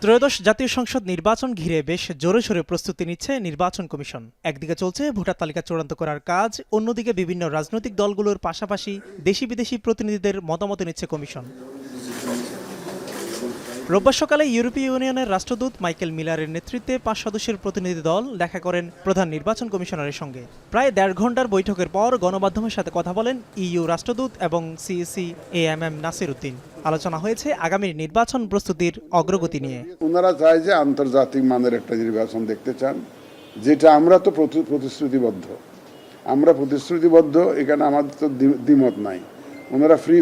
ত্রয়োদশ জাতীয় সংসদ নির্বাচন ঘিরে বেশ জোরে সোরে প্রস্তুতি নিচ্ছে নির্বাচন কমিশন। একদিকে চলছে ভোটার তালিকা চূড়ান্ত করার কাজ, অন্যদিকে বিভিন্ন রাজনৈতিক দলগুলোর পাশাপাশি দেশি বিদেশি প্রতিনিধিদের মতামত নিচ্ছে কমিশন। রোববার সকালে ইউরোপীয় ইউনিয়নের রাষ্ট্রদূত মাইকেল মিলারের নেতৃত্বে 5 সদস্যের প্রতিনিধি দল দেখা করেন প্রধান নির্বাচন কমিশনারের সঙ্গে। প্রায় 1.5 ঘন্টার বৈঠকের পর গণমাধ্যমের সাথে কথা বলেন ইইউ রাষ্ট্রদূত এবং সিইসি এএমএম নাসির উদ্দিন। আলোচনা হয়েছে আগামী নির্বাচন প্রস্তুতির অগ্রগতি নিয়ে। ওনারা চায় যে আন্তর্জাতিক মানের একটা নির্বাচন দেখতে চান, যেটা আমরা তো প্রতিশ্রুতিবদ্ধ। এখানে আমাদের তো দ্বিমত নাই। ওনারা ফ্রি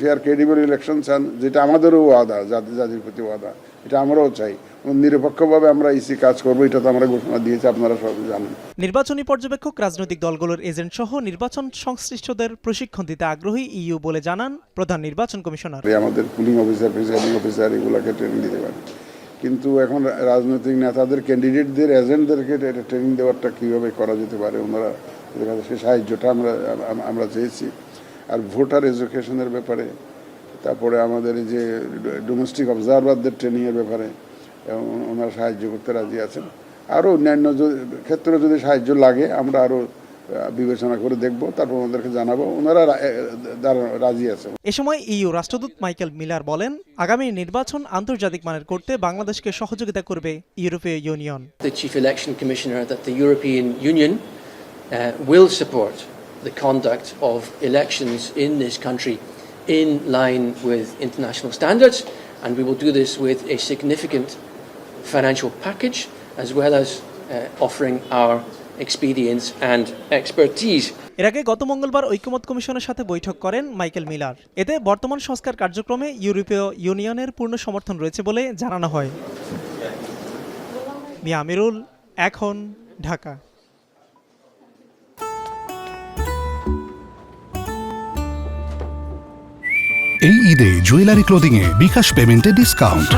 ফেয়ার ক্রেডিবল ইলেকশন চান, যেটা আমাদেরও ওয়াদা, জাতির প্রতি ওয়াদা, এটা আমরাও চাই। নিরপেক্ষভাবে আমরা ইসি কাজ করবো, এটা তো আমরা ঘোষণা দিয়েছি, আপনারা সব জানেন। নির্বাচনী পর্যবেক্ষক, রাজনৈতিক দলগুলোর এজেন্ট সহ নির্বাচন সংশ্লিষ্টদের প্রশিক্ষণ দিতে আগ্রহী ইইউ বলে জানান প্রধান নির্বাচন কমিশনার। আমাদের পুলিং অফিসার, প্রিসাইডিং অফিসার এগুলোকে ট্রেনিং দিতে পারে, কিন্তু এখন রাজনৈতিক নেতাদের, ক্যান্ডিডেটদের, এজেন্টদেরকে ট্রেনিং দেওয়াটা কীভাবে করা যেতে পারে, ওনারা সে সাহায্যটা আমরা চেয়েছি। আর ভোটার এডুকেশনের ব্যাপারে, তারপরে আমাদের যে ডোমেস্টিক অবজারভারদের ট্রেনিংয়ের ব্যাপারে ওনারা সাহায্য করতে রাজি আছেন। আরও অন্যান্য ক্ষেত্রে যদি সাহায্য লাগে আমরা আরও বিবেচনা করে দেখব, তারপর ওনাদেরকে জানাবো। ওনারা রাজি আছেন। এ সময় ইইউ রাষ্ট্রদূত মাইকেল মিলার বলেন, আগামী নির্বাচন আন্তর্জাতিক মানের করতে বাংলাদেশকে সহযোগিতা করবে ইউরোপীয় union. The Chief Election Commissioner that the European Union will support the conduct of elections in this country in line with international standards, and we will do this with a significant financial package as well as offering our experience and expertise. এর আগে গত মঙ্গলবার ঐকমত্য কমিশনের সাথে বৈঠক করেন Michael Miller. এতে বর্তমান সংস্কার কার্যক্রমে ইউরোপীয় ইউনিয়নের পূর্ণ সমর্থন রয়েছে বলে জানানো হয়। মিয়া আমিরুল, এখন, ঢাকা। এই ঈদে জুয়েলারি ক্লোদিং এ বিকাশ পেমেন্টে ডিসকাউন্ট।